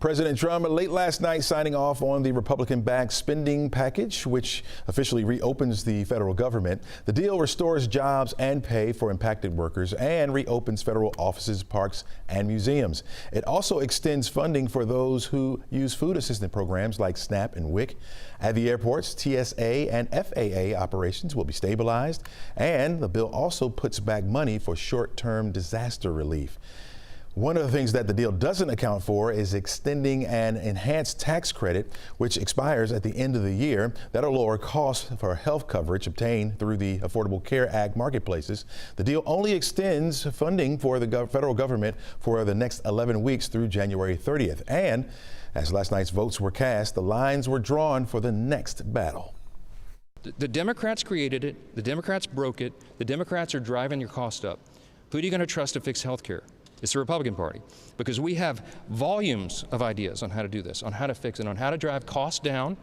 President Trump late last night signing off on the Republican-backed spending package, which officially reopens the federal government. The deal restores jobs and pay for impacted workers and reopens federal offices, parks, and museums. It also extends funding for those who use food assistance programs like SNAP and WIC. At the airports, TSA and FAA operations will be stabilized, and the bill also puts back money for short-term disaster relief. One of the things that the deal doesn't account for is extending an enhanced tax credit, which expires at the end of the year. That'll lower costs for health coverage obtained through the Affordable Care Act marketplaces. The deal only extends funding for the federal government for the next 11 weeks through January 30th. And as last night's votes were cast, the lines were drawn for the next battle. The Democrats created it. The Democrats broke it. The Democrats are driving your cost up. Who are you going to trust to fix health care? It's the Republican Party, because we have volumes of ideas on how to do this, on how to fix it, on how to drive costs down,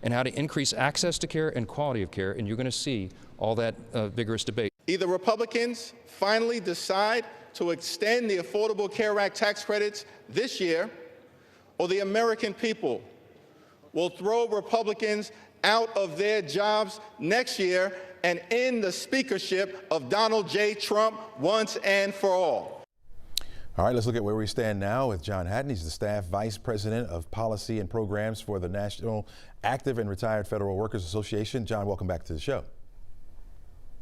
and how to increase access to care and quality of care, and you're going to see all that vigorous debate. Either Republicans finally decide to extend the Affordable Care Act tax credits this year, or the American people will throw Republicans out of their jobs next year and end the speakership of Donald J. Trump once and for all. All right, let's look at where we stand now with John Hatton. He's the Staff Vice President of Policy and Programs for the National Active and Retired Federal Workers Association. John, welcome back to the show.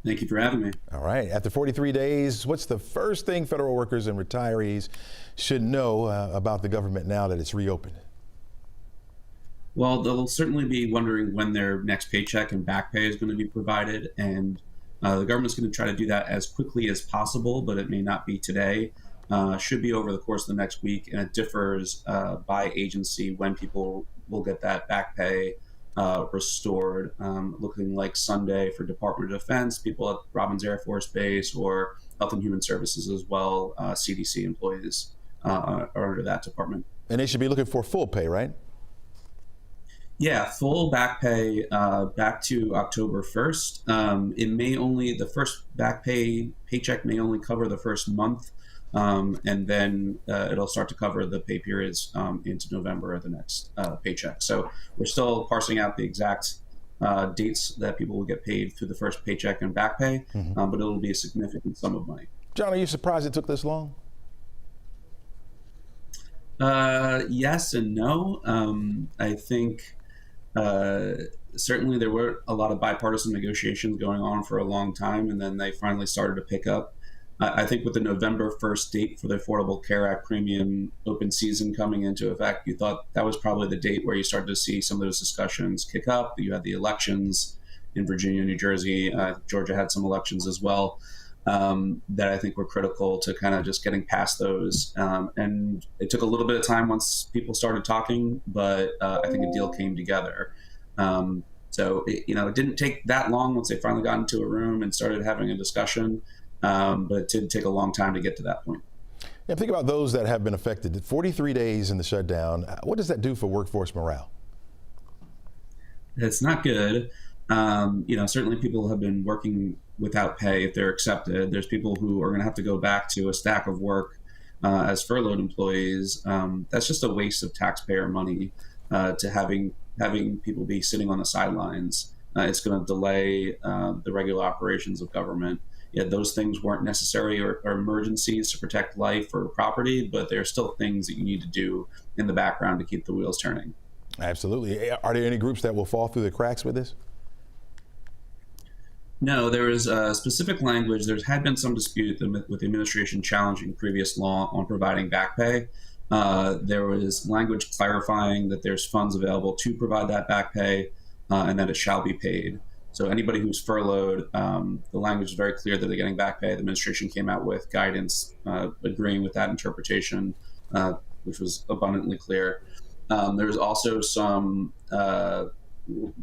Thank you for having me. All right, after 43 days, what's the first thing federal workers and retirees should know about the government now that it's reopened? Well, they'll certainly be wondering when their next paycheck and back pay is going to be provided, and the government's going to try to do that as quickly as possible, but it may not be today. Should be over the course of the next week, and it differs by agency when people will get that back pay restored. Looking like Sunday for Department of Defense, people at Robins Air Force Base, or Health and Human Services as well. CDC employees are under that department. And they should be looking for full pay, right? Yeah, full back pay back to October 1st. It may only, the first back pay paycheck may only cover the first month. And then it'll start to cover the pay periods into November of the next paycheck. So we're still parsing out the exact dates that people will get paid through the first paycheck and back pay, but it'll be a significant sum of money. John, are you surprised it took this long? Yes and no. I think certainly there were a lot of bipartisan negotiations going on for a long time, and then they finally started to pick up. I think with the November 1st date for the Affordable Care Act premium open season coming into effect, you thought that was probably the date where you started to see some of those discussions kick up. You had the elections in Virginia, New Jersey, Georgia had some elections as well, that I think were critical to kind of just getting past those. And it took a little bit of time once people started talking, but I think a deal came together. So it didn't take that long once they finally got into a room and started having a discussion. But it did take a long time to get to that point. Yeah, think about those that have been affected. 43 days in the shutdown. What does that do for workforce morale? It's not good. Certainly people have been working without pay if they're accepted. There's people who are going to have to go back to a stack of work as furloughed employees. That's just a waste of taxpayer money to having people be sitting on the sidelines. It's going to delay the regular operations of government. Yeah, those things weren't necessary or emergencies to protect life or property, but there are still things that you need to do in the background to keep the wheels turning. Absolutely. Are there any groups that will fall through the cracks with this? No, there is specific language. There had been some dispute with the administration challenging previous law on providing back pay. There was language clarifying that there's funds available to provide that back pay and that it shall be paid. So anybody who's furloughed, the language is very clear that they're getting back pay. The administration came out with guidance agreeing with that interpretation, which was abundantly clear. There's also some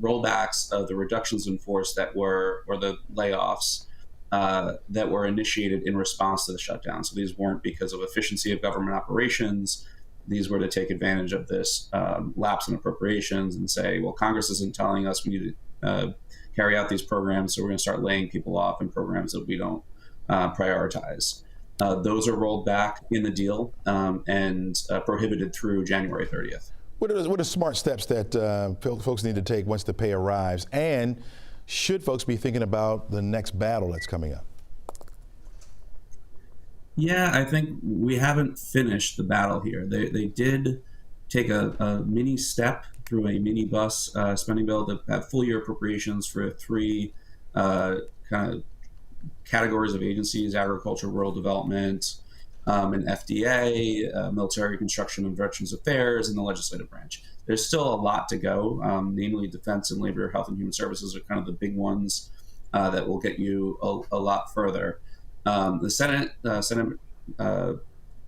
rollbacks of the reductions in force or the layoffs that were initiated in response to the shutdown. So these weren't because of efficiency of government operations. These were to take advantage of this lapse in appropriations and say, well, Congress isn't telling us we need to carry out these programs, so we're going to start laying people off in programs that we don't prioritize. Those are rolled back in the deal and prohibited through January 30th. What are smart steps that folks need to take once the pay arrives? And should folks be thinking about the next battle that's coming up? Yeah, I think we haven't finished the battle here. They did take a mini step through a mini bus spending bill that had full year appropriations for three kind of categories of agencies: agriculture, rural development, and FDA, military, construction, and veterans affairs, and the legislative branch. There's still a lot to go, namely defense and labor, health and human services are kind of the big ones that will get you a lot further. The Senate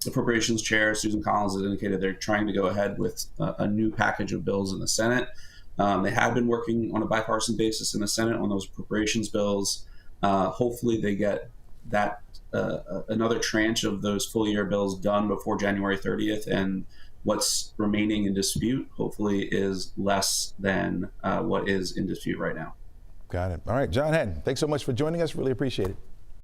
Appropriations Chair, Susan Collins, has indicated they're trying to go ahead with a new package of bills in the Senate. They have been working on a bipartisan basis in the Senate on those appropriations bills. Hopefully they get that another tranche of those full year bills done before January 30th, and what's remaining in dispute hopefully is less than what is in dispute right now. Got it. All right, John Hatton, thanks so much for joining us. Really appreciate it.